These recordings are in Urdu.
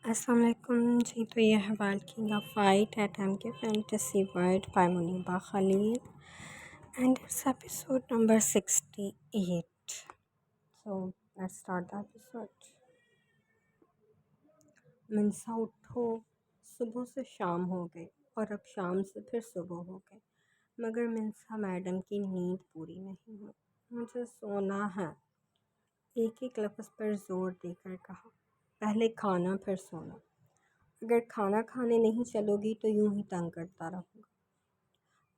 السلام علیکم جی، تو یہ ہے والکنگ فائٹ ایٹ ایم کے fantasy world by Muniba Khalil and it's episode number 68. So let's start the episode. Minsa اٹھو، صبح سے شام ہو گئی اور اب شام سے پھر صبح ہو گئی، مگر منسا میڈم کی نیند پوری نہیں ہوئی. مجھے سونا ہے، ایک ایک لفظ پر زور دے کر کہا. پہلے کھانا پھر سونا. اگر کھانا کھانے نہیں چلو گی تو یوں ہی تنگ کرتا رہوں گا.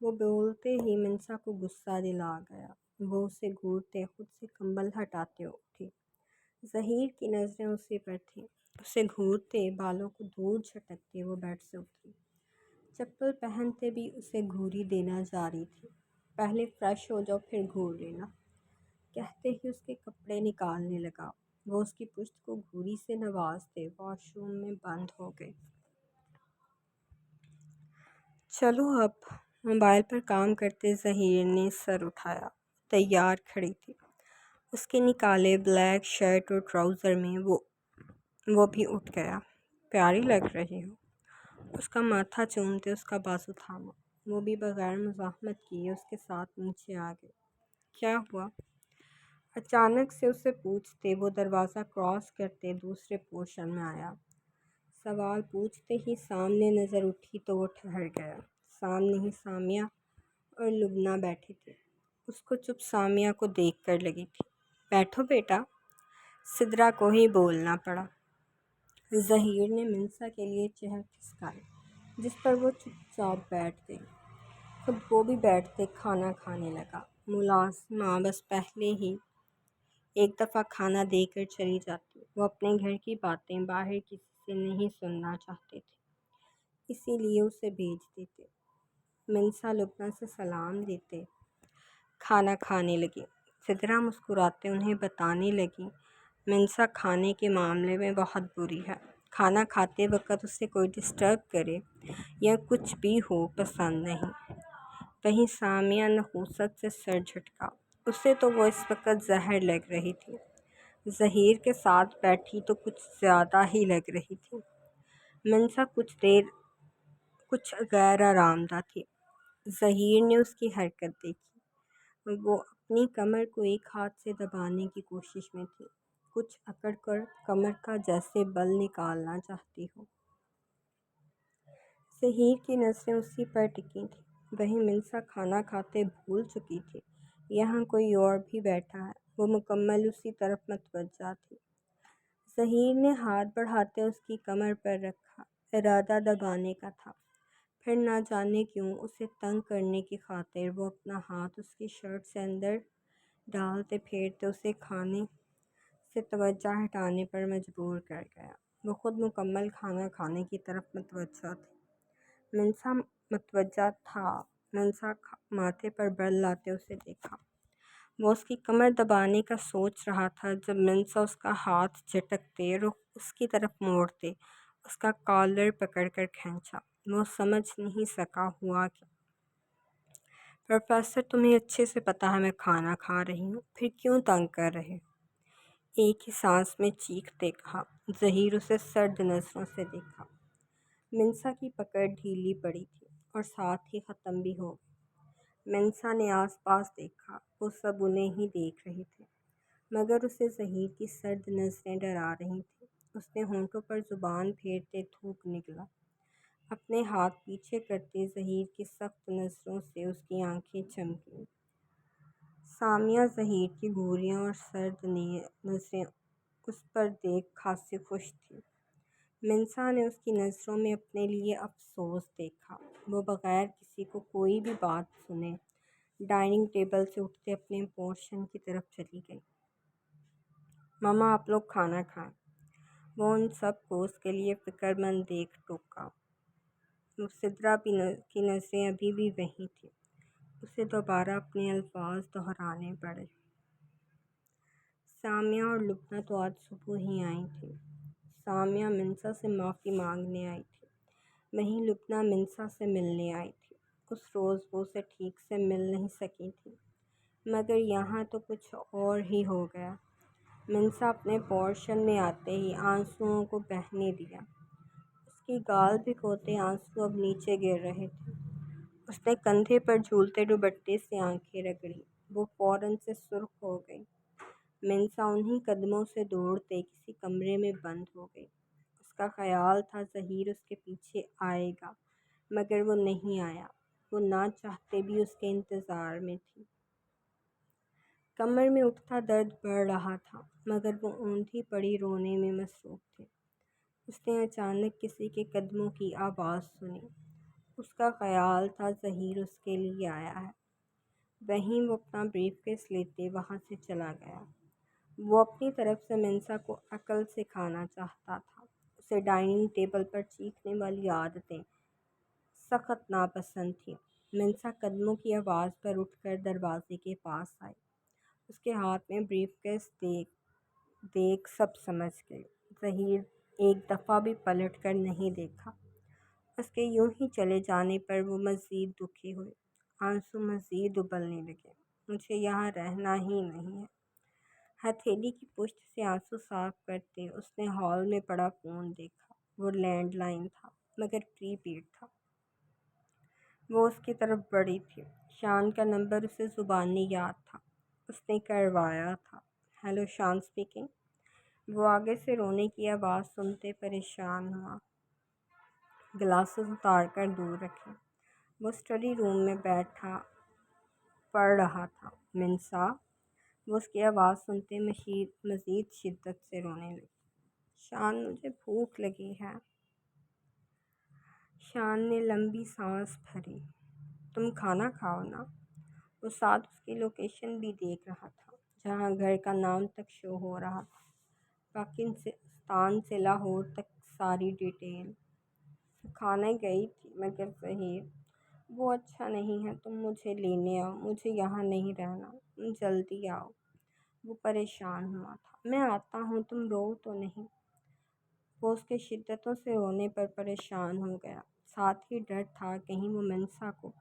وہ بولتے ہی منسا کو غصہ دل آ گیا. وہ اسے گھورتے خود سے کمبل ہٹاتے اٹھی. ظہیر کی نظریں اسی پر تھیں. اسے گھورتے، بالوں کو دور جھٹکتے وہ بیڈ سے اتری. چپل پہنتے بھی اسے گھوری دینا جاری تھی. پہلے فریش ہو جاؤ پھر گھور لینا، کہتے ہی اس کے کپڑے نکالنے لگا. وہ اس کی پشت کو گھوری سے نوازتے واش روم میں بند ہو گئی. چلو اب. موبائل پر کام کرتے ظہیر نے سر اٹھایا. تیار کھڑی تھی. اس کے نکالے بلیک شرٹ اور ٹراؤزر میں وہ بھی اٹھ گیا. پیاری لگ رہی ہو. اس کا ماتھا چومتے اس کا بازو تھاما. وہ بھی بغیر مزاحمت کیے اس کے ساتھ نیچے آ گئے. کیا ہوا؟ اچانک سے اسے پوچھتے وہ دروازہ کراس کرتے دوسرے پورشن میں آیا. سوال پوچھتے ہی سامنے نظر اٹھی تو وہ ٹھہر گیا. سامنے ہی سامیہ اور لبنہ بیٹھی تھی. اس کو چپ سامیہ کو دیکھ کر لگی تھی. بیٹھو بیٹا. سدرا کو ہی بولنا پڑا. ظہیر نے منسا کے لیے چہر کھسکائی، جس پر وہ چپ چاپ بیٹھ گئی. خود وہ بھی بیٹھتے کھانا کھانے لگا. ملازمہ بس پہلے ہی ایک دفعہ کھانا دے کر چلی جاتی. وہ اپنے گھر کی باتیں باہر کسی سے نہیں سننا چاہتے تھے، اسی لیے اسے بھیج دیتے. منسا لبنہ سے سلام دیتے کھانا کھانے لگی. سدرا مسکراتے انہیں بتانے لگی منسا کھانے کے معاملے میں بہت بری ہے. کھانا کھاتے وقت اسے کوئی ڈسٹرب کرے یا کچھ بھی ہو پسند نہیں. وہیں سامیہ نحوست سے سر جھٹکا. اسے تو وہ اس وقت زہر لگ رہی تھی. ظہیر کے ساتھ بیٹھی تو کچھ زیادہ ہی لگ رہی تھی. منسا کچھ غیر آرام دہ تھی. ظہیر نے اس کی حرکت دیکھی. وہ اپنی کمر کو ایک ہاتھ سے دبانے کی کوشش میں تھی، کچھ اکڑ کر کمر کا جیسے بل نکالنا چاہتی ہو. ظہیر کی نظریں اسی پر ٹکی تھیں. وہیں منسا کھانا کھاتے بھول چکی تھی یہاں کوئی اور بھی بیٹھا ہے. وہ مکمل اسی طرف متوجہ تھی. ظہیر نے ہاتھ بڑھاتے اس کی کمر پر رکھا. ارادہ دبانے کا تھا، پھر نہ جانے کیوں اسے تنگ کرنے کی خاطر وہ اپنا ہاتھ اس کی شرٹ سے اندر ڈالتے پھیرتے اسے کھانے سے توجہ ہٹانے پر مجبور کر گیا. وہ خود مکمل کھانا کھانے کی طرف متوجہ تھی. منسا متوجہ تھا. منسا ماتھے پر بل لاتے اسے دیکھا. وہ اس کی کمر دبانے کا سوچ رہا تھا جب منسا اس کا ہاتھ جھٹکتے رخ اس کی طرف موڑتے اس کا کالر پکڑ کر کھینچا. وہ سمجھ نہیں سکا ہوا کہ پروفیسر تمہیں اچھے سے پتا ہے میں کھانا کھا رہی ہوں، پھر کیوں تنگ کر رہے ہو؟ ایک ہی سانس میں چیختے کہا. ظہیر اسے سرد نظروں سے دیکھا. منسا کی پکڑ ڈھیلی پڑی تھی اور ساتھ ہی ختم بھی ہو گئی. منسا نے آس پاس دیکھا. وہ سب انہیں ہی دیکھ رہے تھے، مگر اسے ظہیر کی سرد نظریں ڈرا رہی تھیں. اس نے ہونٹوں پر زبان پھیرتے تھوک نکلا. اپنے ہاتھ پیچھے کرتے ظہیر کی سخت نظروں سے اس کی آنکھیں چمکیں. سامیہ ظہیر کی گھوریاں اور سرد نظریں اس پر دیکھ خاصی خوش تھی. منسا نے اس کی نظروں میں اپنے لیے افسوس دیکھا. وہ بغیر کسی کو کوئی بھی بات سنے ڈائننگ ٹیبل سے اٹھتے اپنے پورشن کی طرف چلی گئی. ماما آپ لوگ کھانا کھائیں. وہ ان سب کو اس کے لیے فکر مند دیکھ ٹوکا. سدرا کی نظریں ابھی بھی وہیں تھیں. اسے دوبارہ اپنے الفاظ دہرانے پڑے. سامیہ اور لبنہ تو آج صبح ہی آئی تھیں. سامیہ منسا سے معافی مانگنے آئی تھی، وہیں لبنہ منسا سے ملنے آئی تھی. اس روز وہ اسے ٹھیک سے مل نہیں سکی تھی، مگر یہاں تو کچھ اور ہی ہو گیا. منسا اپنے پورشن میں آتے ہی آنسوؤں کو بہنے دیا. کی گال بھگوتے آنسو اب نیچے گر رہے تھے۔ اس نے کندھے پر جھولتے دوپٹے سے آنکھیں رگڑی۔ وہ فوراً سے سرخ ہو گئی۔ منسا انہی قدموں سے دوڑتے کسی کمرے میں بند ہو گئی۔ اس کا خیال تھا ظہیر اس کے پیچھے آئے گا، مگر وہ نہیں آیا۔ وہ نہ چاہتے بھی اس کے انتظار میں تھی۔ کمر میں اٹھتا درد بڑھ رہا تھا، مگر وہ اونھی پڑی رونے میں مصروف تھے۔ اس نے اچانک کسی کے قدموں کی آواز سنی۔ اس کا خیال تھا ظہیر اس کے لیے آیا ہے۔ وہیں وہ اپنا بریف کیس لیتے وہاں سے چلا گیا۔ وہ اپنی طرف سے منسا کو عقل سکھانا چاہتا تھا۔ اسے ڈائننگ ٹیبل پر چیخنے والی عادتیں سخت ناپسند تھیں۔ منسا قدموں کی آواز پر اٹھ کر دروازے کے پاس آئی۔ اس کے ہاتھ میں بریف کیس دیکھ سب سمجھ گئے۔ ظہیر ایک دفعہ بھی پلٹ کر نہیں دیکھا۔ اس کے یوں ہی چلے جانے پر وہ مزید دکھی ہوئی۔ آنسو مزید ابلنے لگے۔ مجھے یہاں رہنا ہی نہیں ہے۔ ہتھیلی کی پشت سے آنسو صاف کرتے اس نے ہال میں پڑا فون دیکھا۔ وہ لینڈ لائن تھا، مگر پری پیڈ تھا۔ وہ اس کی طرف بڑھی تھی۔ شان کا نمبر اسے زبانی یاد تھا۔ اس نے کروایا تھا۔ ہیلو، شان اسپیکنگ۔ وہ آگے سے رونے کی آواز سنتے پریشان ہوا۔ گلاسز اتار کر دور رکھے۔ وہ اسٹڈی روم میں بیٹھا پڑھ رہا تھا۔ منسا! وہ اس کی آواز سنتے مزید شدت سے رونے لگی۔ شان، مجھے بھوک لگی ہے۔ شان نے لمبی سانس بھری۔ تم کھانا کھاؤ نا۔ وہ ساتھ اس کی لوکیشن بھی دیکھ رہا تھا، جہاں گھر کا نام تک شو ہو رہا تھا۔ پاکستان سے لاہور تک ساری ڈیٹیل۔ کھانے گئی تھی، مگر ظہیر وہ اچھا نہیں ہے۔ تم مجھے لینے آؤ، مجھے یہاں نہیں رہنا، تم جلدی آؤ۔ وہ پریشان ہوا تھا۔ میں آتا ہوں، تم رو تو نہیں؟ وہ اس کے شدتوں سے رونے پر پریشان ہو گیا۔ ساتھ ہی ڈر تھا کہیں وہ منسا کو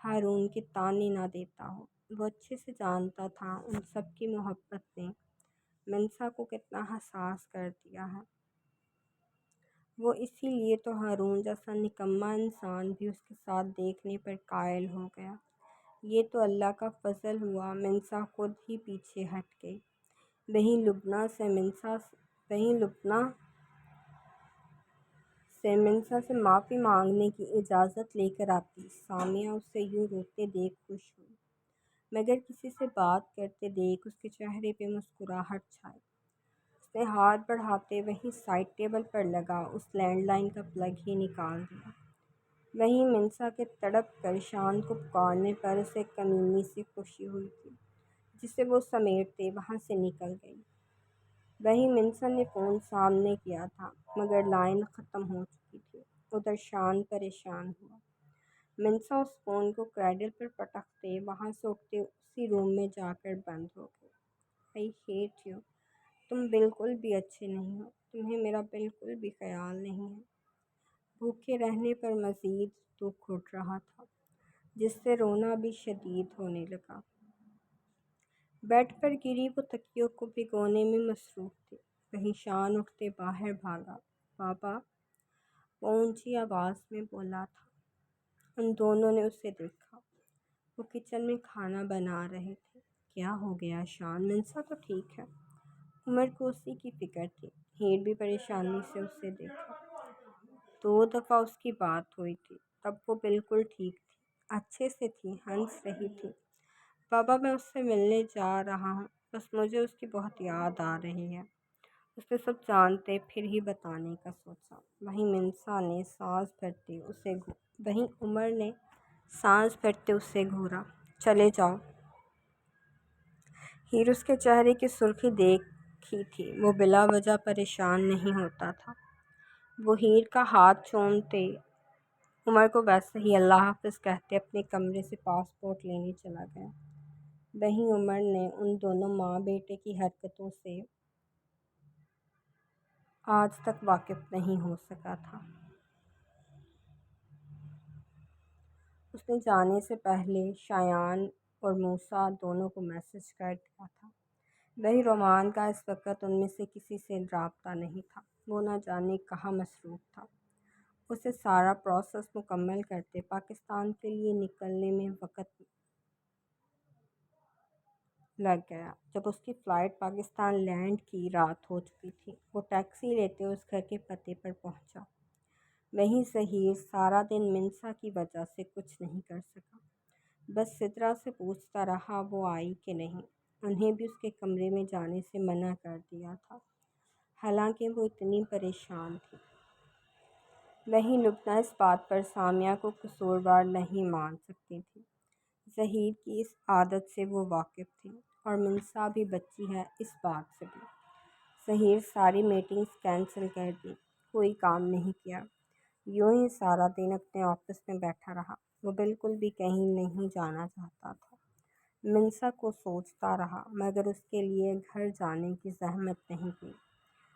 ہارون کے طعنے نہ دیتا ہو۔ وہ اچھے سے جانتا تھا ان سب کی محبت نے منسا کو کتنا حساس کر دیا ہے۔ وہ اسی لیے تو ہارون جیسا نکما انسان بھی اس کے ساتھ دیکھنے پر قائل ہو گیا۔ یہ تو اللہ کا فضل ہوا۔ منسا خود ہی پیچھے ہٹ گئی۔ وہیں لبنہ سے منسا سے معافی مانگنے کی اجازت لے کر آتی، سامیہ اسے یوں روتے دیکھ خوش ہوئی، مگر کسی سے بات کرتے دیکھ اس کے چہرے پہ مسکراہٹ چھائی۔ اس نے ہاتھ بڑھاتے وہیں سائڈ ٹیبل پر لگا اس لینڈ لائن کا پلگ ہی نکال دیا۔ وہیں منسا کے تڑپ کر شان کو پکارنے پر اسے کمینی سی خوشی ہوئی تھی، جسے وہ سمیٹتے وہاں سے نکل گئی۔ وہیں منسا نے فون سامنے کیا تھا، مگر لائن ختم ہو چکی تھی۔ ادھر شان پریشان ہوا۔ منسا اس فون کو کریڈل پر پٹکتے وہاں سے اٹھتے اسی روم میں جا کر بند ہو گئی۔ I hate you۔ تم بالکل بھی اچھے نہیں ہو۔ تمہیں میرا بالکل بھی خیال نہیں ہے۔ بھوکے رہنے پر مزید دکھ اٹھ رہا تھا، جس سے رونا بھی شدید ہونے لگا۔ بیڈ پر گری وہ تکیوں کو بھگونے میں مصروف تھی۔ وہیں شان اٹھتے باہر بھاگا۔ بابا! وہ اونچی آواز میں بولا تھا۔ ان دونوں نے اسے دیکھا۔ وہ کچن میں کھانا بنا رہے تھے۔ کیا ہو گیا شان؟ منسا تو ٹھیک ہے۔ عمر کو اسی کی فکر تھی۔ ہیر بھی پریشانی سے اسے دیکھا۔ 2 دفعہ اس کی بات ہوئی تھی، تب وہ بالکل ٹھیک تھی، اچھے سے تھی، ہنس رہی تھی۔ بابا، میں اس سے ملنے جا رہا ہوں، بس مجھے اس کی بہت یاد آ رہی ہے۔ اس نے سب جانتے پھر ہی بتانے کا سوچا۔ وہیں عمر نے سانس بھرتے اسے گھورا۔ چلے جاؤ۔ ہیر اس کے چہرے کی سرخی دیکھی تھی۔ وہ بلا وجہ پریشان نہیں ہوتا تھا۔ وہ ہیر کا ہاتھ چومتے عمر کو ویسے ہی اللہ حافظ کہتے اپنے کمرے سے پاسپورٹ لینے چلا گیا۔ وہیں عمر نے ان دونوں ماں بیٹے کی حرکتوں سے آج تک واقف نہیں ہو سکا تھا۔ اس نے جانے سے پہلے شایان اور موسیٰ دونوں کو میسج کر دیا تھا۔ وہیں رومان کا اس وقت ان میں سے کسی سے رابطہ نہیں تھا۔ وہ نہ جانے کہاں مصروف تھا۔ اسے سارا پروسیس مکمل کرتے پاکستان کے لیے نکلنے میں وقت لگ گیا۔ جب اس کی فلائٹ پاکستان لینڈ کی رات ہو چکی تھی، وہ ٹیکسی لیتے اس گھر کے پتے پر پہنچا۔ وہیں ظہیر سارا دن منسا کی وجہ سے کچھ نہیں کر سکا، بس سدرا سے پوچھتا رہا وہ آئی کہ نہیں۔ انہیں بھی اس کے کمرے میں جانے سے منع کر دیا تھا، حالانکہ وہ اتنی پریشان تھی۔ وہیں لبنہ اس بات پر سامیہ کو قصوروار نہیں مان سکتی تھی۔ ظہیر کی اس عادت سے وہ واقف تھی، اور منسا بھی بچی ہے اس بات سے بھی۔ ظہیر ساری میٹنگز کینسل کر دی، کوئی کام نہیں کیا، یوں ہی سارا دن اپنے آفس میں بیٹھا رہا۔ وہ بالکل بھی کہیں نہیں جانا چاہتا تھا۔ منسا کو سوچتا رہا، مگر اس کے لیے گھر جانے کی زحمت نہیں کی،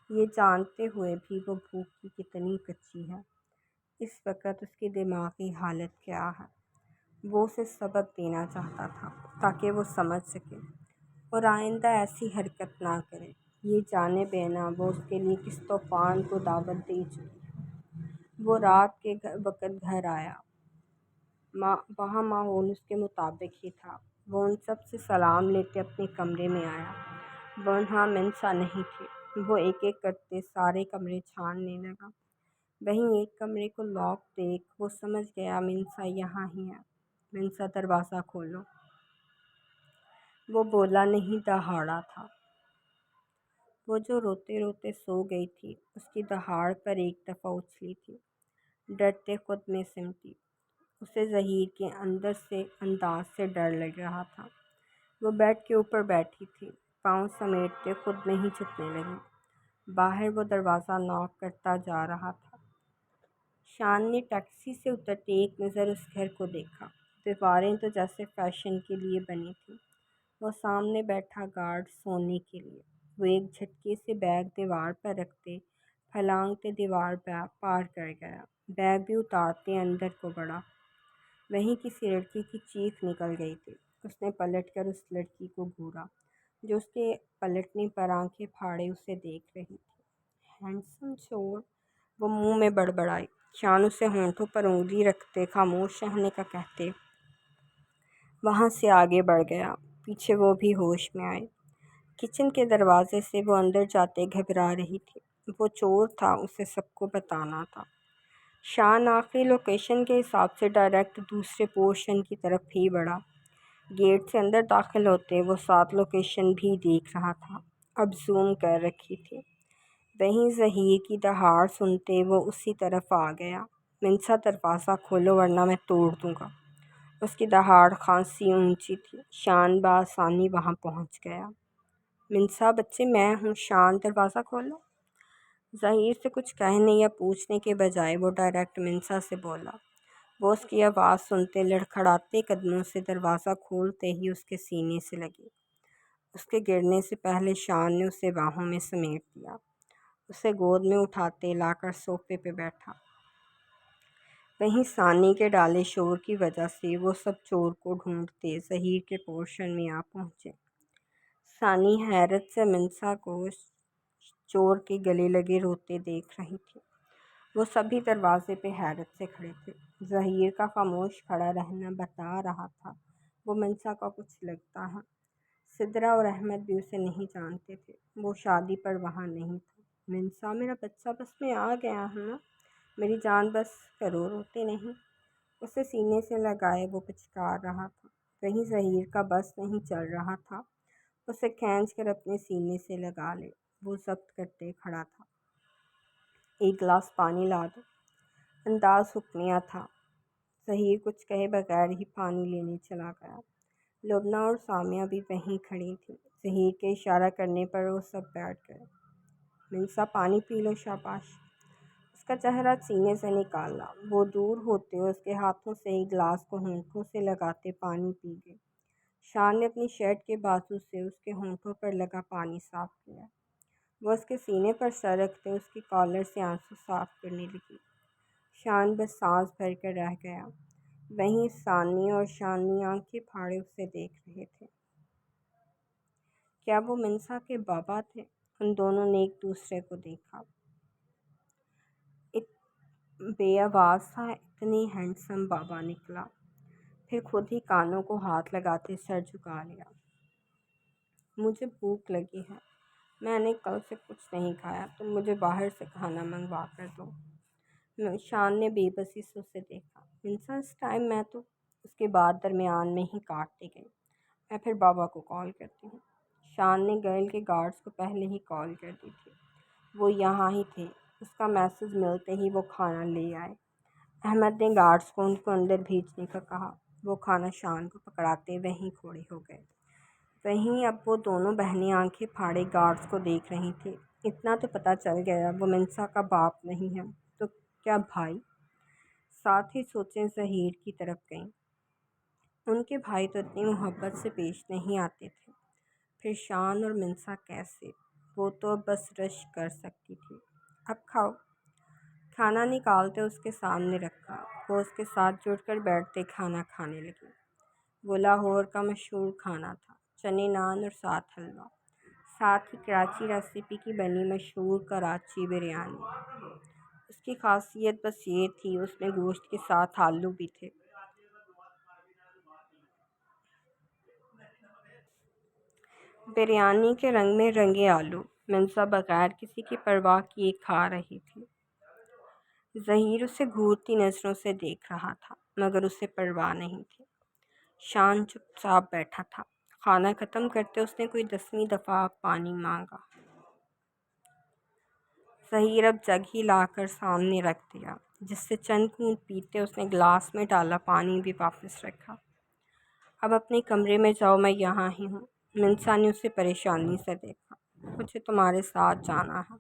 یہ جانتے ہوئے بھی وہ بھوک کی کتنی کچی ہے۔ اس وقت اس کی دماغی حالت کیا ہے؟ وہ اسے سبق دینا چاہتا تھا تاکہ وہ سمجھ سکے اور آئندہ ایسی حرکت نہ کرے۔ یہ جانے بینا وہ اس کے لیے کس طوفان کو دعوت دے چکی ہے۔ وہ رات کے وقت گھر آیا، وہاں ماحول اس کے مطابق ہی تھا۔ وہ ان سب سے سلام لیتے اپنے کمرے میں آیا، وہاں منسا نہیں تھی۔ وہ ایک ایک کرتے سارے کمرے چھاننے لگا، وہیں ایک کمرے کو لاک دیکھ وہ سمجھ گیا منسا یہاں ہی ہے۔ منسا دروازہ کھولو۔ وہ بولا نہیں، دہاڑا تھا۔ وہ جو روتے روتے سو گئی تھی، اس کی دہاڑ پر ایک دفعہ اچھلی تھی، ڈرتے خود میں سمٹی۔ اسے ظہیر کے انداز سے ڈر لگ رہا تھا۔ وہ بیڈ کے اوپر بیٹھی تھی، پاؤں سمیٹتے خود میں ہی چھپنے لگی۔ باہر وہ دروازہ ناک کرتا جا رہا تھا۔ شان نے ٹیکسی سے اترتے ایک نظر اس گھر کو دیکھا۔ دیواریں تو جیسے فیشن کے لیے بنی تھیں، وہ سامنے بیٹھا گارڈ سونے کے لیے۔ وہ ایک جھٹکے سے بیگ دیوار پر رکھتے پھلانگتے دیوار پار کر گیا، بیگ بھی اتارتے اندر کو بڑھا۔ وہیں کسی لڑکی کی چیخ نکل گئی تھی۔ اس نے پلٹ کر اس لڑکی کو گھورا جو اس کے پلٹنے پر آنکھیں پھاڑے اسے دیکھ رہی تھی۔ ہینڈسم چور، وہ منہ میں بڑبڑائی۔ شان اسے ہونٹوں پر انگلی رکھتے خاموش رہنے کا کہتے وہاں سے آگے بڑھ گیا۔ پیچھے وہ بھی ہوش میں آئی۔ کچن کے دروازے سے وہ اندر جاتے گھبرا رہی تھی۔ وہ چور تھا، اسے سب کو بتانا تھا۔ شان آخری لوکیشن کے حساب سے ڈائریکٹ دوسرے پورشن کی طرف ہی بڑھا۔ گیٹ سے اندر داخل ہوتے وہ 7 لوکیشن بھی دیکھ رہا تھا، اب زوم کر رکھی تھی۔ وہیں ظہیر کی دہاڑ سنتے وہ اسی طرف آ گیا۔ منسا دروازہ کھولو ورنہ میں توڑ دوں گا۔ اس کی دہاڑ خاصی اونچی تھی۔ شان بآسانی وہاں پہنچ گیا۔ منسا بچے میں ہوں، شان دروازہ کھولو۔ ظہیر سے کچھ کہنے یا پوچھنے کے بجائے وہ ڈائریکٹ منسا سے بولا۔ وہ اس کی آواز سنتے لڑکھڑاتے قدموں سے دروازہ کھولتے ہی اس کے سینے سے لگی۔ اس کے گرنے سے پہلے شان نے اسے باہوں میں سمیٹ لیا، اسے گود میں اٹھاتے لا کر صوفے پہ بیٹھا۔ وہیں ثانی کے ڈالے شور کی وجہ سے وہ سب چور کو ڈھونڈتے ظہیر کے پورشن میں آ پہنچے۔ ثانی حیرت سے منسا کو چور کے گلے لگے روتے دیکھ رہی تھی۔ وہ سبھی دروازے پہ حیرت سے کھڑے تھے۔ ظہیر کا خاموش کھڑا رہنا بتا رہا تھا وہ منسا کا کچھ لگتا ہے۔ سدرا اور احمد بھی اسے نہیں جانتے تھے، وہ شادی پر وہاں نہیں تھا۔ منسا، میرا بچہ بس میں آ گیا ہوں نا، میری جان بس کرو، روتے نہیں۔ اسے سینے سے لگائے وہ پچکار رہا تھا۔ کہیں ظہیر کا بس نہیں چل رہا تھا اسے کھینچ کر اپنے سینے سے لگا لے۔ وہ ضبط کرتے کھڑا تھا۔ ایک گلاس پانی لا دو، انداز حکمیہ تھا۔ ظہیر کچھ کہے بغیر ہی پانی لینے چلا گیا۔ لبنہ اور سامیہ بھی وہیں کھڑی تھیں۔ ظہیر کے اشارہ کرنے پر وہ سب بیٹھ گئے۔ منسا پانی پی لو، شاباش۔ اس کا چہرہ سینے سے نکالا۔ وہ دور ہوتے اس کے ہاتھوں سے ہی گلاس کو ہونٹوں سے لگاتے پانی پی گئے۔ شان نے اپنی شرٹ کے بازو سے اس کے ہونٹوں پر لگا پانی صاف کیا۔ وہ اس کے سینے پر سر رکھتے اس کی کالر سے آنسو صاف کرنے لگی۔ شان بس سانس بھر کر رہ گیا۔ وہیں ثانی اور شانی آنکھیں پھاڑے اسے دیکھ رہے تھے۔ کیا وہ منسا کے بابا تھے؟ ان دونوں نے ایک دوسرے کو دیکھا۔ بے آواز سا اتنی ہینڈسم بابا نکلا، پھر خود ہی کانوں کو ہاتھ لگاتے سر جھکا لیا۔ مجھے بھوک لگی ہے، میں نے کل سے کچھ نہیں کھایا، تم مجھے باہر سے کھانا منگوا کر دو۔ شان نے بے بسی سے اسے دیکھا۔ منسا اس ٹائم میں تو اس کے بعد درمیان میں ہی کاٹتے گئی۔ میں پھر بابا کو کال کرتی ہوں۔ شان نے گرل کے گارڈز کو پہلے ہی کال کر دی تھی، وہ یہاں ہی تھے۔ اس کا میسج ملتے ہی وہ کھانا لے آئے۔ احمد نے گارڈز کو ان کو اندر بھیجنے کا کہا۔ وہ کھانا شان کو پکڑاتے وہیں کھڑے ہو گئے۔ وہیں اب وہ دونوں بہنیں آنکھیں پھاڑے گارڈز کو دیکھ رہی تھیں۔ اتنا تو پتہ چل گیا وہ منسا کا باپ نہیں ہے تو کیا بھائی؟ ساتھ ہی سوچیں ظہیر کی طرف گئیں۔ ان کے بھائی تو اتنی محبت سے پیش نہیں آتے تھے، پھر شان اور منسا کیسے؟ وہ تو بس رش کر سکتی تھی۔ اب کھاؤ۔ کھانا نکالتے اس کے سامنے رکھا۔ وہ اس کے ساتھ جڑ کر بیٹھتے کھانا کھانے لگی۔ وہ لاہور کا مشہور کھانا تھا، چنے نان اور ساتھ حلوہ، ساتھ ہی کراچی ریسیپی کی بنی مشہور کراچی بریانی۔ اس کی خاصیت بس یہ تھی اس میں گوشت کے ساتھ آلو بھی تھے۔ بریانی کے رنگ میں رنگے آلو۔ منسا بغیر کسی کی پرواہ کیے کھا رہی تھی۔ ظہیر اسے گھورتی نظروں سے دیکھ رہا تھا مگر اسے پرواہ نہیں تھی۔ شان چپ چاپ بیٹھا تھا۔ کھانا ختم کرتے اس نے کوئی 10ویں دفعہ پانی مانگا۔ ظہیر اب جگ ہی لا کر سامنے رکھ دیا، جس سے چند گھونٹ پیتے اس نے گلاس میں ڈالا پانی بھی واپس رکھا۔ اب اپنے کمرے میں جاؤ، میں یہاں ہی ہوں۔ منسا نے اسے پریشانی سے دیکھا۔ مجھے تمہارے ساتھ جانا ہے،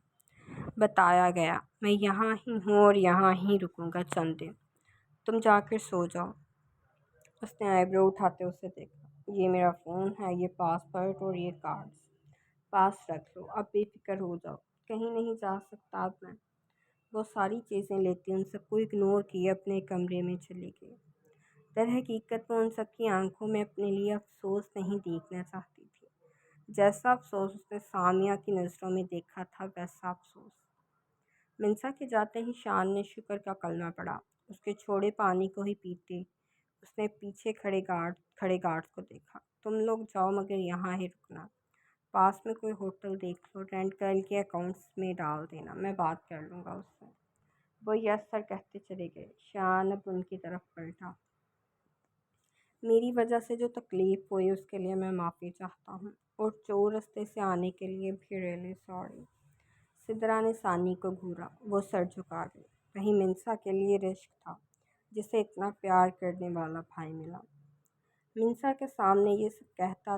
بتایا گیا۔ میں یہاں ہی ہوں اور یہاں ہی رکوں گا چند دن، تم جا کر سو جاؤ۔ اس نے آئی برو اٹھاتے اسے دیکھا۔ یہ میرا فون ہے، یہ پاسپورٹ اور یہ کارڈز پاس رکھ لو، اب بے فکر ہو جاؤ، کہیں نہیں جا سکتا اب میں۔ وہ ساری چیزیں لیتی ان سب کو اگنور کیے اپنے کمرے میں چلی گئی۔ در حقیقت وہ ان سب کی آنکھوں میں اپنے لیے افسوس نہیں دیکھنا چاہتی تھی، جیسا افسوس اس نے سامیہ کی نظروں میں دیکھا تھا ویسا افسوس۔ منسا کے جاتے ہی شان نے شکر کا کلمہ پڑھا۔ اس کے چھوڑے پانی کو ہی پیتے اس نے پیچھے کھڑے گارڈز کو دیکھا۔ تم لوگ جاؤ مگر یہاں ہی رکنا، پاس میں کوئی ہوٹل دیکھ لو، رینٹ گرل کے اکاؤنٹس میں ڈال دینا، میں بات کر لوں گا اس سے۔ وہ یس سر کہتے چلے گئے۔ شان اب ان کی طرف پلٹا۔ میری وجہ سے جو تکلیف ہوئی اس کے لیے میں معافی چاہتا ہوں، اور چور رستے سے آنے کے لیے بھی ریئلی سوری۔ سدرا نے ثانی کو گھورا۔ وہ سر جھکا گئی۔ کہیں منسا کے لیے رشک تھا جسے اتنا پیار کرنے والا بھائی ملا۔ منسا کے سامنے یہ سب کہتا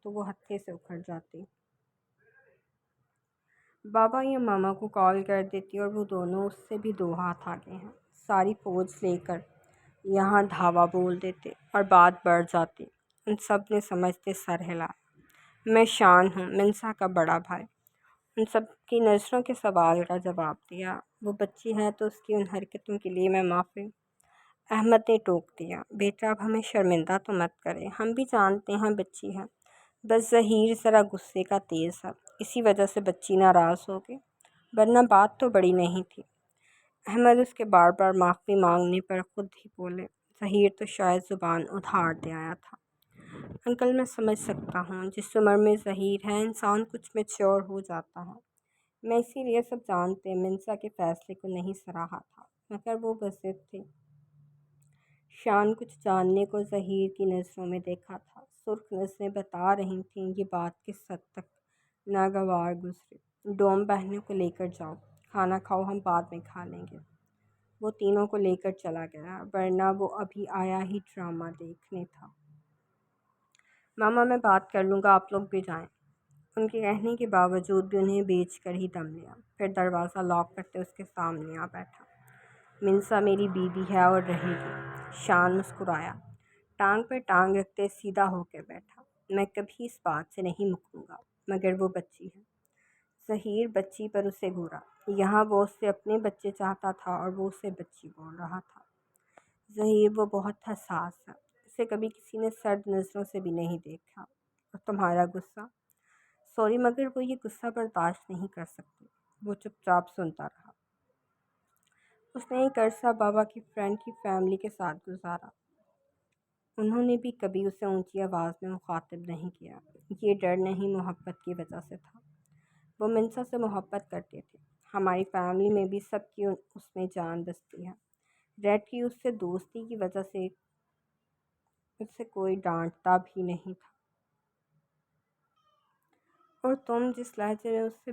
تو وہ ہتھے سے اکھڑ جاتی۔ بابا یا ماما کو کال کر دیتی اور وہ دونوں اس سے بھی 2 ہاتھ آگے ہیں، ساری فوج لے کر یہاں دھاوا بول دیتے اور بات بڑھ جاتی۔ ان سب نے سمجھتے سر ہلا۔ میں شان ہوں، منسا کا بڑا بھائی۔ ان سب کی نظروں کے سوال کا جواب دیا۔ وہ بچی ہے تو اس کی ان حرکتوں کے لیے میں معافی۔ احمد نے ٹوک دیا۔ بیٹا اب ہمیں شرمندہ تو مت کرے، ہم بھی جانتے ہیں بچی ہے، بس ظہیر ذرا غصے کا تیز ہے، اسی وجہ سے بچی ناراض ہو گئی، ورنہ بات تو بڑی نہیں تھی۔ احمد اس کے بار بار معافی مانگنے پر خود ہی بولے۔ ظہیر تو شاید زبان ادھار دے آیا تھا۔ انکل میں سمجھ سکتا ہوں، جس عمر میں ظہیر ہے انسان کچھ میچور ہو جاتا ہے، میں اسی لیے سب جانتے منسا کے فیصلے کو نہیں سراہا تھا، مگر وہ بضد تھی۔ شان کچھ جاننے کو ظہیر کی نظروں میں دیکھا تھا۔ سرخ نظریں بتا رہی تھیں یہ بات کس حد تک ناگوار گزری۔ ڈوم بہنوں کو لے کر جاؤ، کھانا کھاؤ، ہم بعد میں کھا لیں گے۔ وہ تینوں کو لے کر چلا گیا، ورنہ وہ ابھی آیا ہی ڈرامہ دیکھنے تھا۔ ماما میں بات کر لوں گا، آپ لوگ بھی جائیں۔ ان کے کہنے کے باوجود بھی انہیں بیچ کر ہی دم لیا، پھر دروازہ لاک کرتے اس کے سامنے آ بیٹھا۔ منسا میری بیوی ہے اور رہے گی۔ شان مسکرایا، ٹانگ پر ٹانگ رکھتے سیدھا ہو کے بیٹھا۔ میں کبھی اس بات سے نہیں مکروں گا، مگر وہ بچی ہے۔ ظہیر بچی پر اسے گھورا۔ یہاں وہ اس سے اپنے بچے چاہتا تھا اور وہ اسے بچی بول رہا تھا۔ ظہیر وہ بہت حساس ہے، اسے کبھی کسی نے سرد نظروں سے بھی نہیں دیکھا۔ اور تمہارا غصہ؟ سوری مگر وہ یہ غصہ برداشت نہیں کر سکتی۔ وہ چپ چاپ سنتا رہا۔ اس نے ایک عرصہ بابا کی فرینڈ کی فیملی کے ساتھ گزارا۔ انہوں نے بھی کبھی اسے اونچی آواز میں مخاطب نہیں کیا۔ یہ ڈر نہیں، محبت کی وجہ سے تھا۔ وہ منسا سے محبت کرتے تھے۔ ہماری فیملی میں بھی سب کی اس میں جان بستی ہے۔ ریڈ کی اس سے دوستی کی وجہ سے اسے کوئی ڈانٹتا بھی نہیں تھا۔ اور تم جس لہجے میں اس سے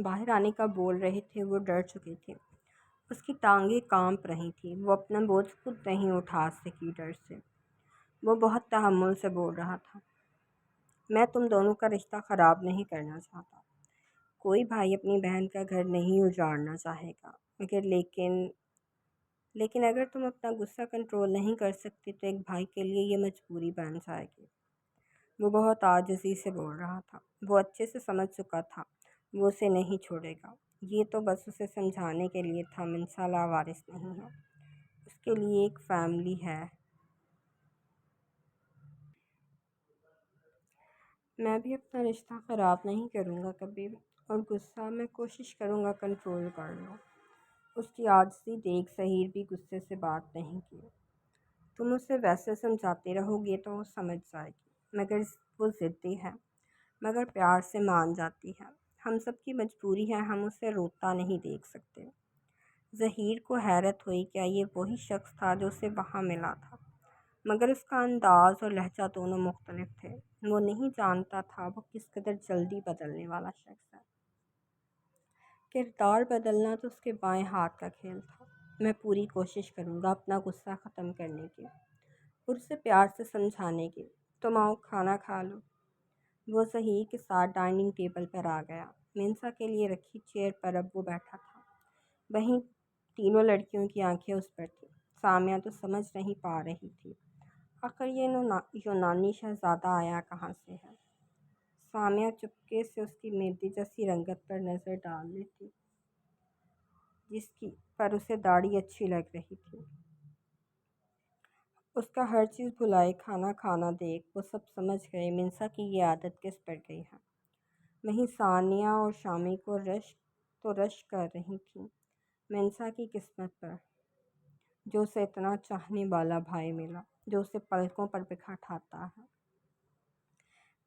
باہر آنے کا بول رہے تھے وہ ڈر چکی تھی۔ اس کی ٹانگیں کانپ رہی تھیں۔ وہ اپنا بوجھ خود نہیں اٹھا سکی ڈر سے۔ وہ بہت تحمل سے بول رہا تھا، میں تم دونوں کا رشتہ خراب نہیں کرنا چاہتا۔ کوئی بھائی اپنی بہن کا گھر نہیں اجاڑنا چاہے گا، لیکن اگر تم اپنا غصہ کنٹرول نہیں کر سکتے تو ایک بھائی کے لیے یہ مجبوری بن جائے گی۔ وہ بہت عاجزی سے بول رہا تھا۔ وہ اچھے سے سمجھ چکا تھا وہ اسے نہیں چھوڑے گا۔ یہ تو بس اسے سمجھانے کے لیے تھا منسا لاوارث نہیں ہے، اس کے لیے ایک فیملی ہے۔ میں بھی اپنا رشتہ خراب نہیں کروں گا کبھی، اور غصہ میں کوشش کروں گا کنٹرول کر لوں۔ اس کی عاجزی دیکھ ظہیر بھی غصے سے بات نہیں کی۔ تم اسے ویسے سمجھاتے رہو گے تو وہ سمجھ جائے گی، مگر وہ ضدی ہے، مگر پیار سے مان جاتی ہے۔ ہم سب کی مجبوری ہے، ہم اسے روتا نہیں دیکھ سکتے۔ ظہیر کو حیرت ہوئی، کیا یہ وہی شخص تھا جو اسے وہاں ملا تھا؟ مگر اس کا انداز اور لہجہ دونوں مختلف تھے۔ وہ نہیں جانتا تھا وہ کس قدر جلدی بدلنے والا شخص ہے۔ کردار بدلنا تو اس کے بائیں ہاتھ کا کھیل تھا۔ میں پوری کوشش کروں گا اپنا غصہ ختم کرنے کی اور اسے پیار سے سمجھانے کی۔ تم آؤ کھانا کھا لو۔ وہ ظہیر کے ساتھ ڈائننگ ٹیبل پر آ گیا۔ منسا کے لیے رکھی چیئر پر اب وہ بیٹھا تھا۔ وہیں تینوں لڑکیوں کی آنکھیں اس پر تھیں۔ سامیہ تو سمجھ نہیں پا رہی تھی آخر یہ یونانی شہزادہ آیا کہاں سے ہے۔ سامیہ چپکے سے اس کی مہندی جیسی رنگت پر نظر ڈال لیتی، جس کی پر اسے داڑھی اچھی لگ رہی تھی۔ اس کا ہر چیز بھلائے کھانا کھانا دیکھ وہ سب سمجھ گئے منسا کی یہ عادت کس پر گئی ہے۔ وہیں ثانیہ اور شامی کو رشک کر رہی تھیں منسا کی قسمت پر، جو اسے اتنا چاہنے والا بھائی ملا، جو اسے پلکوں پر بٹھاتا ہے۔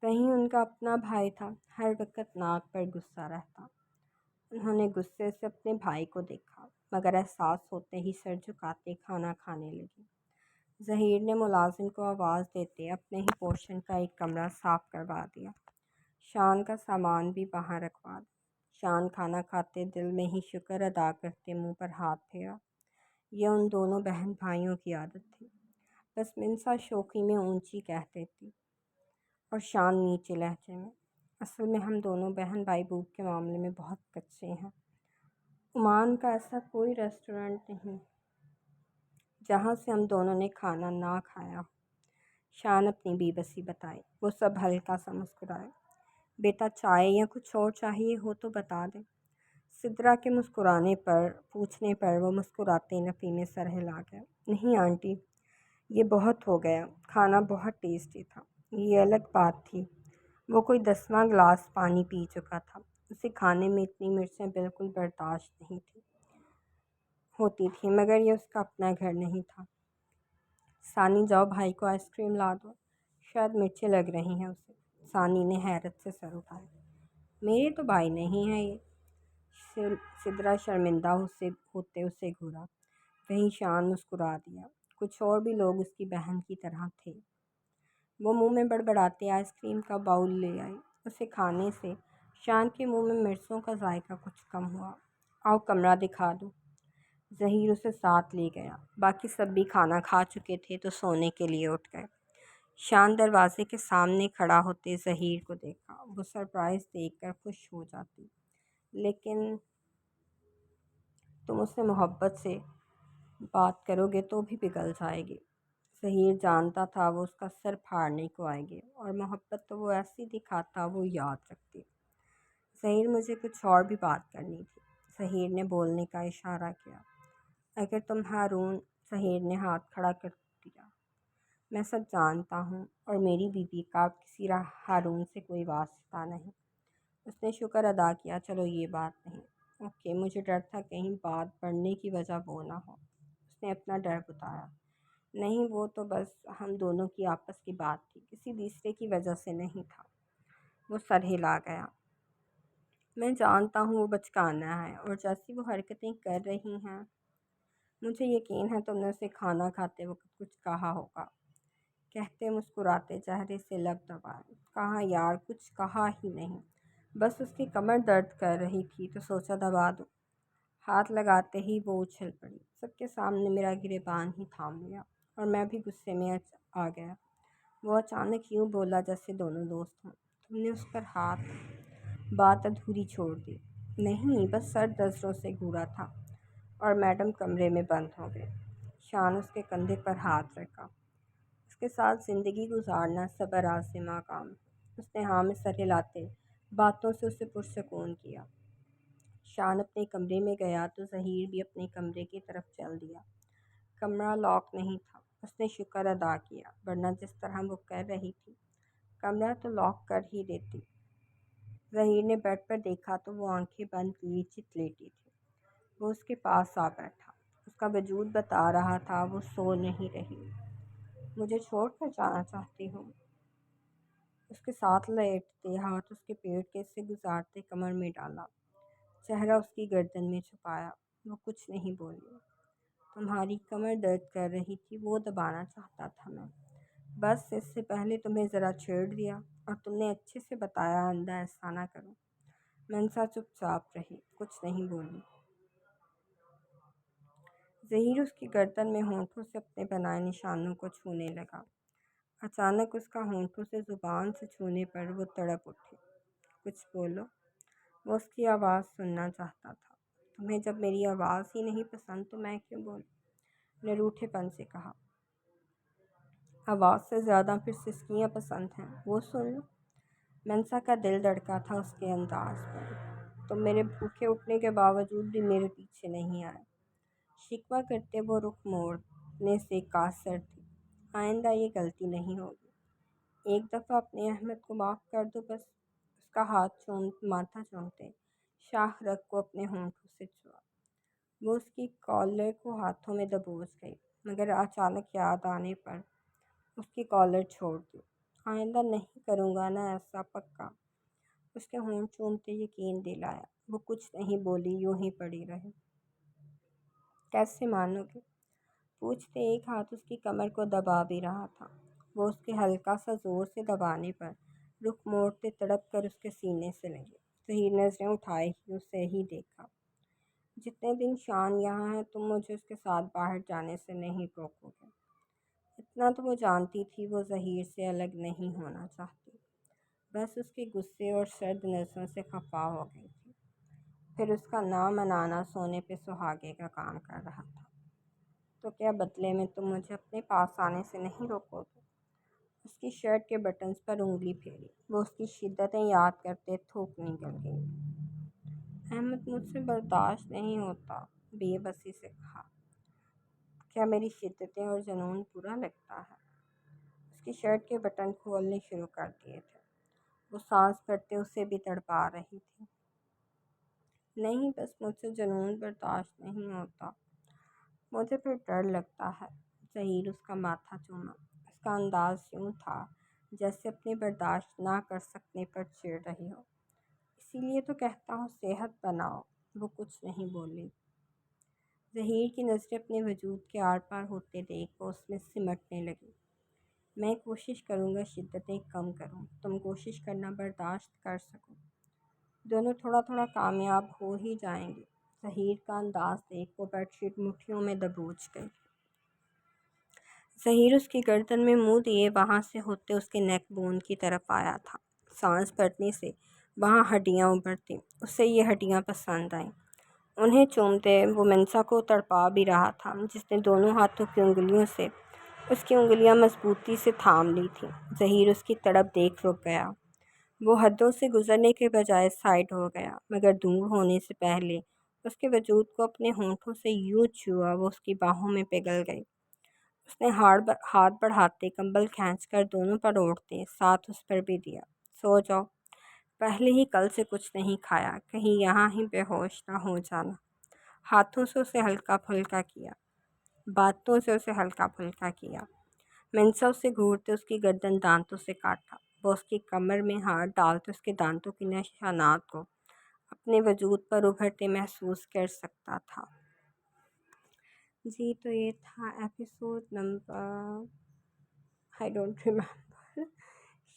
وہیں ان کا اپنا بھائی تھا، ہر وقت ناک پر غصہ رہتا۔ انہوں نے غصے سے اپنے بھائی کو دیکھا، مگر احساس ہوتے ہی سر جھکاتے کھانا کھانے لگے۔ ظہیر نے ملازم کو آواز دیتے اپنے ہی پورشن کا ایک کمرہ صاف کروا دیا۔ شان کا سامان بھی وہاں رکھوا دیا۔ شان کھانا کھاتے دل میں ہی شکر ادا کرتے منہ پر ہاتھ پھیرا۔ یہ ان دونوں بہن بھائیوں کی عادت تھی۔ بس منسا شوخی میں اونچی کہہ دیتی اور شان نیچے لہجے میں۔ اصل میں ہم دونوں بہن بھائی بھوک کے معاملے میں بہت کچے ہیں۔ عمان کا ایسا کوئی ریسٹورنٹ نہیں جہاں سے ہم دونوں نے کھانا نہ کھایا ہو۔ شان اپنی بے بسی بتائی۔ وہ سب ہلکا سا مسکرائے۔ بیٹا چائے یا کچھ اور چاہیے ہو تو بتا دیں۔ سدرا کے پوچھنے پر وہ مسکراتے نفی میں سر ہلا گیا۔ نہیں آنٹی، یہ بہت ہو گیا، کھانا بہت ٹیسٹی تھا۔ یہ الگ بات تھی وہ کوئی 10واں گلاس پانی پی چکا تھا۔ اسے کھانے میں اتنی مرچیں بالکل برداشت نہیں ہوتی تھیں، مگر یہ اس کا اپنا گھر نہیں تھا۔ ثانی جاؤ بھائی کو آئس کریم لا دو، شاید مرچیں لگ رہی ہیں اسے۔ ثانی نے حیرت سے سر اٹھایا۔ میرے تو بھائی نہیں ہیں یہ۔ سدرا شرمندہ ہوتے اسے گھورا۔ وہیں شان مسکرا دیا۔ کچھ اور بھی لوگ اس کی بہن کی طرح تھے۔ وہ منہ میں بڑبڑاتے آئس کریم کا باؤل لے آئی۔ اسے کھانے سے شان کے منہ میں مرچوں کا ذائقہ کچھ کم ہوا۔ آؤ کمرہ دکھا دو۔ ظہیر اسے ساتھ لے گیا۔ باقی سب بھی کھانا کھا چکے تھے تو سونے کے لیے اٹھ گئے۔ شان دروازے کے سامنے کھڑا ہوتے ظہیر کو دیکھا۔ وہ سرپرائز دیکھ کر خوش ہو جاتی، لیکن تم اس سے محبت سے بات کرو گے تو بھی پگھل جائے گی۔ ظہیر جانتا تھا وہ اس کا سر پھاڑنے کو آئے گی، اور محبت تو وہ ایسی دکھاتا وہ یاد رکھتی۔ ظہیر مجھے کچھ اور بھی بات کرنی تھی۔ ظہیر نے بولنے کا اشارہ کیا۔ اگر تم ہارون، ظہیر نے ہاتھ کھڑا کر دیا۔ میں سب جانتا ہوں، اور میری بیوی کا کسی ہارون سے کوئی واسطہ نہیں۔ اس نے شکر ادا کیا۔ چلو یہ بات نہیں، اوکے، مجھے ڈر تھا کہیں بات بڑھنے کی وجہ وہ نہ ہو۔ اس نے اپنا ڈر بتایا۔ نہیں، وہ تو بس ہم دونوں کی آپس کی بات تھی، کسی دوسرے کی وجہ سے نہیں تھا۔ وہ سر ہلا گیا۔ میں جانتا ہوں وہ بچکانا ہے، اور جیسی وہ حرکتیں کر رہی ہیں مجھے یقین ہے تم نے اسے کھانا کھاتے وقت کچھ کہا ہوگا۔ کہتے مسکراتے چہرے سے لب دبائے۔ کہاں یار، کچھ کہا ہی نہیں، بس اس کی کمر درد کر رہی تھی تو سوچا دبا دوں۔ ہاتھ لگاتے ہی وہ اچھل پڑی، سب کے سامنے میرا گریبان ہی تھام لیا، اور میں بھی غصے میں آ گیا۔ وہ اچانک یوں بولا جیسے دونوں دوست ہوں۔ تم نے اس پر ہاتھ؟ بات ادھوری چھوڑ دی۔ نہیں، بس سر نظروں سے گھورا تھا، اور میڈم کمرے میں بند ہو گئے۔ شان اس کے کندھے پر ہاتھ رکھا۔ اس کے ساتھ زندگی گزارنا صبر آزما کام ہے۔ اس نے ہاں میں سر ہلاتے باتوں سے اسے پرسکون کیا۔ شان اپنے کمرے میں گیا تو ظہیر بھی اپنے کمرے کی طرف چل دیا۔ کمرہ لاک نہیں تھا۔ اس نے شکر ادا کیا، ورنہ جس طرح وہ کر رہی تھی کمرہ تو لاک کر ہی دیتی۔ ظہیر نے بیڈ پر دیکھا تو وہ آنکھیں بند کیے چت لیٹی تھی۔ وہ اس کے پاس آ بیٹھا۔ اس کا وجود بتا رہا تھا وہ سو نہیں رہی۔ مجھے چھوڑ کر جانا چاہتی ہوں؟ اس کے ساتھ لیٹتے ہاتھ اس کے پیٹ کے سے گزارتے کمر میں ڈالا، چہرہ اس کی گردن میں چھپایا۔ وہ کچھ نہیں بولی۔ تمہاری کمر درد کر رہی تھی، وہ دبانا چاہتا تھا میں، بس اس سے پہلے تمہیں ذرا چھیڑ دیا، اور تم نے اچھے سے بتایا آئندہ ایسا نہ کرو۔ منسا چپ چاپ رہی، کچھ نہیں بولی۔ ظہیر اس کی گردن میں ہونٹوں سے اپنے بنائے نشانوں کو چھونے لگا۔ اچانک اس کا ہونٹوں سے زبان سے چھونے پر وہ تڑپ اٹھی۔ کچھ بولو، وہ اس کی آواز سننا چاہتا تھا۔ تمہیں جب میری آواز ہی نہیں پسند تو میں کیوں بولوں؟ نے روٹھے پن سے کہا۔ آواز سے زیادہ پھر سسکیاں پسند ہیں، وہ سن لو۔ منسا کا دل دھڑکا تھا اس کے انداز پر۔ تم میرے بھوکے اٹھنے کے باوجود بھی میرے پیچھے نہیں آئے۔ شکوہ کرتے وہ رخ موڑنے سے قاصر تھی۔ آئندہ یہ غلطی نہیں ہوگی۔ ایک دفعہ اپنے احمد کو معاف کر دو بس۔ اس کا ہاتھ ماتھا چومتے شاہ رگ کو اپنے ہونٹوں سے چھوا۔ وہ اس کی کالر کو ہاتھوں میں دبوچ گئی، مگر اچانک یاد آنے پر اس کی کالر چھوڑ دی۔ آئندہ نہیں کروں گا نا ایسا، پکا؟ اس کے ہونٹ چومتے یقین دلایا۔ وہ کچھ نہیں بولی، یوں ہی پڑی رہی۔ کیسے مانو گے؟ پوچھتے ایک ہاتھ اس کی کمر کو دبا بھی رہا تھا۔ وہ اس کے ہلکا سا زور سے دبانے پر رخ موڑتے تڑپ کر اس کے سینے سے لگے۔ ظہیر نظریں اٹھائے ہی اسے ہی دیکھا۔ جتنے دن شان یہاں ہے تم مجھے اس کے ساتھ باہر جانے سے نہیں روکو گے۔ اتنا تو وہ جانتی تھی وہ ظہیر سے الگ نہیں ہونا چاہتی، بس اس کے غصے اور سرد نظروں سے خفا ہو گئی تھی۔ پھر اس کا نہ منانا سونے پہ سہاگے کا کام کر رہا تھا۔ تو کیا بدلے میں تم مجھے اپنے پاس آنے سے نہیں روکو گے؟ اس کی شرٹ کے بٹنز پر انگلی پھیری۔ وہ اس کی شدتیں یاد کرتے تھوک نکل گئی۔ احمد، مجھ سے برداشت نہیں ہوتا، بے بسی سے کہا۔ کیا میری شدتیں اور جنون برا لگتا ہے؟ اس کی شرٹ کے بٹن کھولنے شروع کر دیے تھے۔ وہ سانس بھرتے اسے بھی تڑپا رہی تھی۔ نہیں، بس مجھ سے جنون برداشت نہیں ہوتا، مجھے پھر ڈر لگتا ہے۔ ظہیر اس کا ماتھا چوما۔ اس کا انداز یوں تھا جیسے اپنے برداشت نہ کر سکنے پر چڑ رہی ہو۔ اسی لیے تو کہتا ہوں صحت بناؤ۔ وہ کچھ نہیں بولی۔ ظہیر کی نظریں اپنے وجود کے آر پار ہوتے دیکھ وہ اس میں سمٹنے لگی۔ میں کوشش کروں گا شدتیں کم کروں، تم کوشش کرنا برداشت کر سکو، دونوں تھوڑا تھوڑا کامیاب ہو ہی جائیں گے۔ ظہیر کا انداز دیکھ وہ بیڈ شیٹ مٹھیوں میں دبوچ گئی۔ ظہیر اس کی گردن میں منہ دیے وہاں سے ہوتے اس کے نیک بون کی طرف آیا تھا۔ سانس بھرنے سے وہاں ہڈیاں ابھرتیں، اسے یہ ہڈیاں پسند آئیں۔ انہیں چومتے وہ منسا کو تڑپا بھی رہا تھا، جس نے دونوں ہاتھوں کی انگلیوں سے اس کی انگلیاں مضبوطی سے تھام لی تھیں۔ ظہیر اس کی تڑپ دیکھ رک گیا۔ وہ حدوں سے گزرنے کے بجائے سائڈ ہو گیا، مگر دور ہونے سے پہلے اس کے وجود کو اپنے ہونٹوں سے یوں چھوا وہ اس کی باہوں میں پگھل گئی۔ اس نے ہاتھ بڑھاتے کمبل کھینچ کر دونوں پر اوڑھتے ساتھ اس پر بھی دیا۔ سو جاؤ، پہلے ہی کل سے کچھ نہیں کھایا، کہیں یہاں ہی بے ہوش نہ ہو جانا۔ ہاتھوں سے اسے ہلکا پھلکا کیا، باتوں سے اسے ہلکا پھلکا کیا۔ منسا اسے گھورتے اس کی گردن دانتوں سے کاٹا۔ وہ اس کی کمر میں ہاتھ ڈالتے اس کے دانتوں کی نشانات کو اپنے وجود پر ابھرتے محسوس کر سکتا تھا۔ جی تو یہ تھا episode number I don't remember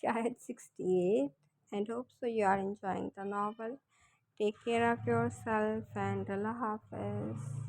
شاید 68 and hope so you are enjoying the novel. Take care of yourself and Allah Hafiz.